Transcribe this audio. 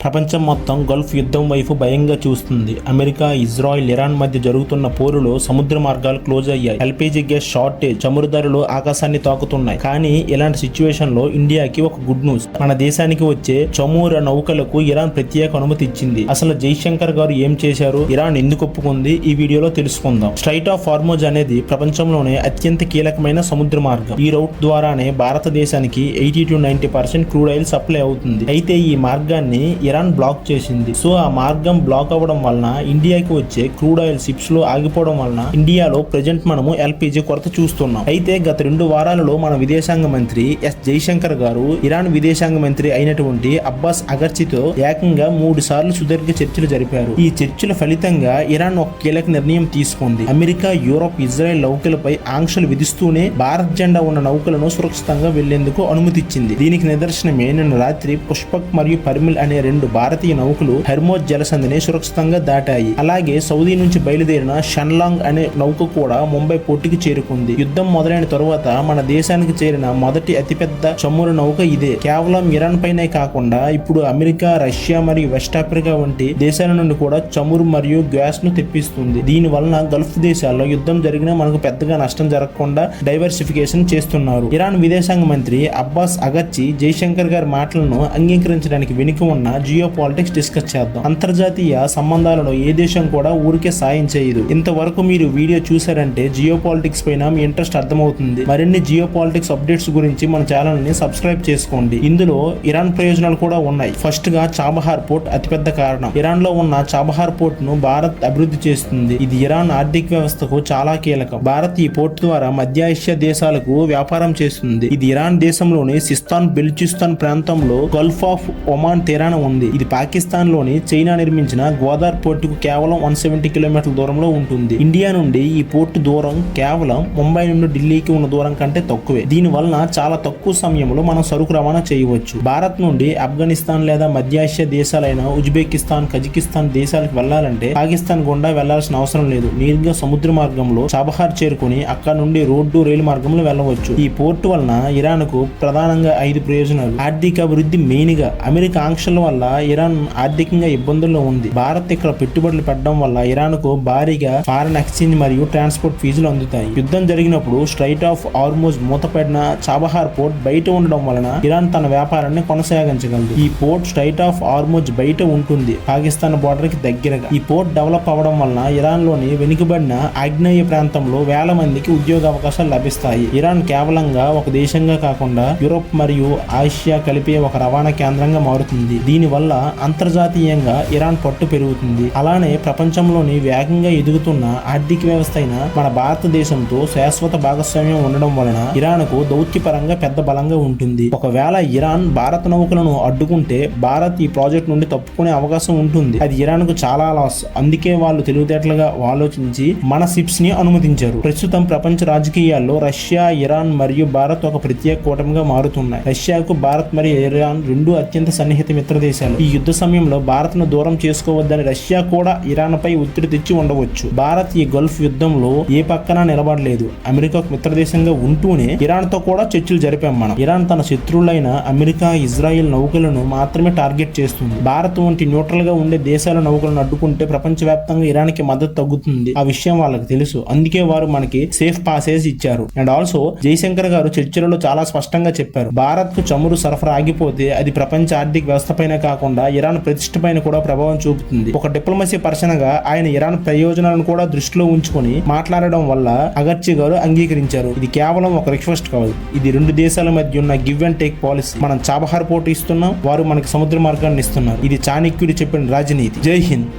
ప్రపంచం మొత్తం గల్ఫ్ యుద్ధం వైపు భయంగా చూస్తుంది. అమెరికా, ఇజ్రాయెల్, ఇరాన్ మధ్య జరుగుతున్న పోరులో సముద్ర మార్గాలు క్లోజ్ అయ్యాయి. ఎల్పీజీ గ్యాస్ షార్టేజ్, చమురు ధరలు ఆకాశాన్ని తాకుతున్నాయి. కానీ ఇలాంటి సిచ్యువేషన్ లో ఇండియాకి ఒక గుడ్ న్యూస్. మన దేశానికి వచ్చే చమురు నౌకలకు ఇరాన్ ప్రత్యేక అనుమతి ఇచ్చింది. అసలు జైశంకర్ గారు ఏం చేశారు, ఇరాన్ ఎందుకు ఒప్పుకుంది, ఈ వీడియోలో తెలుసుకుందాం. స్ట్రైట్ ఆఫ్ హార్మోజ్ అనేది ప్రపంచంలోనే అత్యంత కీలకమైన సముద్ర మార్గం. ఈ రౌట్ ద్వారానే భారతదేశానికి 80 to 90% క్రూడ్ ఆయిల్ సప్లై అవుతుంది. అయితే ఈ మార్గాన్ని ఇరాన్ బ్లాక్ చేసింది. సో ఆ మార్గం బ్లాక్ అవ్వడం వలన ఇండియాకి వచ్చే క్రూడ్ ఆయిల్ షిప్స్ లో ఆగిపోవడం వలన ఇండియాలో ప్రెజెంట్ మనము ఎల్పీజీ కొరత చూస్తున్నాం. అయితే గత 2 వారాలలో మన విదేశాంగ మంత్రి ఎస్ జైశంకర్ గారు ఇరాన్ విదేశాంగ మంత్రి అయినటువంటి అబ్బాస్ అగర్చితో ఏకంగా 3 సార్లు సుదీర్ఘ చర్చలు జరిపారు. ఈ చర్చల ఫలితంగా ఇరాన్ ఒక కీలక నిర్ణయం తీసుకుంది. అమెరికా, యూరోప్, ఇజ్రాయెల్ నౌకలపై ఆంక్షలు విధిస్తూనే భారత్ జెండా ఉన్న నౌకలను సురక్షితంగా వెళ్లేందుకు అనుమతిచ్చింది. దీనికి నిదర్శనమే నిన్న రాత్రి పుష్పక్ మరియు పరిమిల్ అనే 2 భారతీయ నౌకలు హెర్మోజ్ జలసంధిని సురక్షితంగా దాటాయి. అలాగే సౌదీ నుంచి బయలుదేరిన షన్లాంగ్ అనే నౌక కూడా ముంబై పోర్టుకి చేరుకుంది. యుద్ధం మొదలైన తరువాత మన దేశానికి చేరిన మొదటి అతిపెద్ద చమురు నౌక ఇదే. కేవలం ఇరాన్ పైనే కాకుండా ఇప్పుడు అమెరికా, రష్యా మరియు వెస్ట్ ఆఫ్రికా వంటి దేశాల నుండి కూడా చమురు మరియు గ్యాస్ ను తెప్పిస్తుంది. దీని వలన గల్ఫ్ దేశాల్లో యుద్ధం జరిగినా మనకు పెద్దగా నష్టం జరగకుండా డైవర్సిఫికేషన్ చేస్తున్నారు. ఇరాన్ విదేశాంగ మంత్రి అబ్బాస్ అగర్చి జైశంకర్ గారి మాటలను అంగీకరించడానికి వెనుక ఉన్న జియో పాలిటిక్స్ డిస్కస్ చేద్దాం. అంతర్జాతీయ సంబంధాలలో ఏ దేశం కూడా ఊరికే సాయం చేయదు. ఇంతవరకు మీరు వీడియో చూసారంటే జియో పాలిటిక్స్ పైన మీ ఇంట్రెస్ట్ అర్థమవుతుంది. మరిన్ని జియో పాలిటిక్స్ అప్డేట్స్ గురించి మన ఛానల్ ని సబ్స్క్రైబ్ చేసుకోండి. ఇందులో ఇరాన్ ప్రయోజనాలు కూడా ఉన్నాయి. ఫస్ట్ గా చాబహార్ పోర్ట్ అతిపెద్ద కారణం. ఇరాన్ లో ఉన్న చాబహార్ పోర్ట్ ను భారత్ అభివృద్ధి చేస్తుంది. ఇది ఇరాన్ ఆర్థిక వ్యవస్థకు చాలా కీలకం. భారత్ ఈ పోర్ట్ ద్వారా మధ్య ఏషియా దేశాలకు వ్యాపారం చేస్తుంది. ఇది ఇరాన్ దేశంలోని సిస్తాన్ బెలుచిస్తాన్ ప్రాంతంలో గల్ఫ్ ఆఫ్ ఒమాన్ తీరాన ఉంది. ఇది పాకిస్తాన్ లోని చైనా నిర్మించిన గ్వాదార్ పోర్టుకు కేవలం 170 కిలోమీటర్ల దూరంలో ఉంటుంది. ఇండియా నుండి ఈ పోర్టు దూరం కేవలం ముంబై నుండి ఢిల్లీకి ఉన్న దూరం కంటే తక్కువే. దీని వలన చాలా తక్కువ సమయంలో మనం సరుకు రవాణా చేయవచ్చు. భారత్ నుండి ఆఫ్ఘనిస్తాన్ లేదా మధ్య ఆసియా దేశాలైన ఉజ్బెకిస్తాన్, కజకిస్తాన్ దేశాలకు వెళ్లాలంటే పాకిస్తాన్ గుండా వెళ్లాల్సిన అవసరం లేదు. నేరుగా సముద్ర మార్గంలో చాబహార్ చేరుకుని అక్కడ నుండి రోడ్డు, రైలు మార్గంలో వెళ్లవచ్చు. ఈ పోర్టు వలన ఇరాన్ కు ప్రధానంగా 5 ప్రయోజనాలు. ఆర్థిక అభివృద్ధి మెయిన్ గా. అమెరికా ఆంక్షల వల్ల ఇరాన్ ఆర్థికంగా ఇబ్బందుల్లో ఉంది. భారత్ ఇక్కడ పెట్టుబడులు పెట్టడం వల్ల ఇరాన్ కు భారీగా ఫారెన్ ఎక్స్చేంజ్ మరియు ట్రాన్స్పోర్ట్ ఫీజులు అందుతాయి. యుద్ధం జరిగినప్పుడు స్ట్రైట్ ఆఫ్ హార్మోజ్ మూతపడిన చాబహార్ పోర్ట్ బయట ఉండడం వలన ఇరాన్ తన వ్యాపారాన్ని కొనసాగించగలదు. ఈ పోర్ట్ స్ట్రైట్ ఆఫ్ హార్మోజ్ బయట ఉంటుంది, పాకిస్తాన్ బోర్డర్ కి దగ్గరగా. ఈ పోర్ట్ డెవలప్ అవ్వడం వలన ఇరాన్ లోని వెనుకబడిన ఆగ్నేయ ప్రాంతంలో వేల మందికి ఉద్యోగ అవకాశాలు లభిస్తాయి. ఇరాన్ కేవలంగా ఒక దేశంగా కాకుండా యూరోప్ మరియు ఆసియా కలిపే ఒక రవాణా కేంద్రంగా మారుతుంది. దీని వల్ల అంతర్జాతీయంగా ఇరాన్ పట్టు పెరుగుతుంది. అలానే ప్రపంచంలోని వేగంగా ఎదుగుతున్న ఆర్థిక వ్యవస్థ అయిన మన భారతదేశంతో శాశ్వత భాగస్వామ్యం ఉండడం వలన ఇరాన్ కు దౌత్యపరంగా పెద్ద బలంగా ఉంటుంది. ఒకవేళ ఇరాన్ భారత నౌకలను అడ్డుకుంటే భారత్ ఈ ప్రాజెక్ట్ నుండి తప్పుకునే అవకాశం ఉంటుంది. అది ఇరాన్ కు చాలా లాస్. అందుకే వాళ్ళు తెలివితేటలుగా ఆలోచించి మన షిప్స్ ని అనుమతించారు. ప్రస్తుతం ప్రపంచ రాజకీయాల్లో రష్యా, ఇరాన్ మరియు భారత్ ఒక ప్రత్యేక కూటమిగా మారుతున్నాయి. రష్యాకు భారత్ మరియు ఇరాన్ 2 అత్యంత సన్నిహిత మిత్ర దేశాలు. ఈ యుద్ధ సమయంలో భారత్ ను దూరం చేసుకోవద్దని రష్యా కూడా ఇరాన్ పై ఒత్తిడి తెచ్చి ఉండవచ్చు. భారత్ ఈ గల్ఫ్ యుద్ధంలో ఏ పక్కన నిలబడలేదు. అమెరికా మిత్ర దేశంగా ఉంటూనే ఇరాన్ తో కూడా చర్చలు జరిపాం మనం. ఇరాన్ తన శత్రువులైన అమెరికా, ఇజ్రాయెల్ నౌకలను మాత్రమే టార్గెట్ చేస్తుంది. భారత్ వంటి న్యూట్రల్ గా ఉండే దేశాల నౌకలను అడ్డుకుంటే ప్రపంచవ్యాప్తంగా ఇరాన్ కి మద్దతు తగ్గుతుంది. ఆ విషయం వాళ్ళకి తెలుసు. అందుకే వారు మనకి సేఫ్ పాసేజ్ ఇచ్చారు. అండ్ ఆల్సో జైశంకర్ గారు చర్చలలో చాలా స్పష్టంగా చెప్పారు, భారత్ కు చమురు సరఫరా ఆగిపోతే అది ప్రపంచ ఆర్థిక వ్యవస్థ పైన కాకుండా ఇరాన్ ప్రతిష్ట పైన కూడా ప్రభావం చూపుతుంది. ఒక డిప్లొమసీ పర్సన్ గా ఆయన ఇరాన్ ప్రయోజనాలను కూడా దృష్టిలో ఉంచుకొని మాట్లాడడం వల్ల అగర్చి గారు అంగీకరించారు. ఇది కేవలం ఒక రిక్వెస్ట్ కాదు, ఇది 2 దేశాల మధ్య ఉన్న గివ్ అండ్ టేక్ పాలసీ. మనం చాబహార్ పోర్ట్ ఇస్తున్నాం, వారు మనకి సముద్ర మార్గాన్ని ఇస్తున్నారు. ఇది చాణక్యుడు చెప్పిన రాజనీతి. జై హింద్.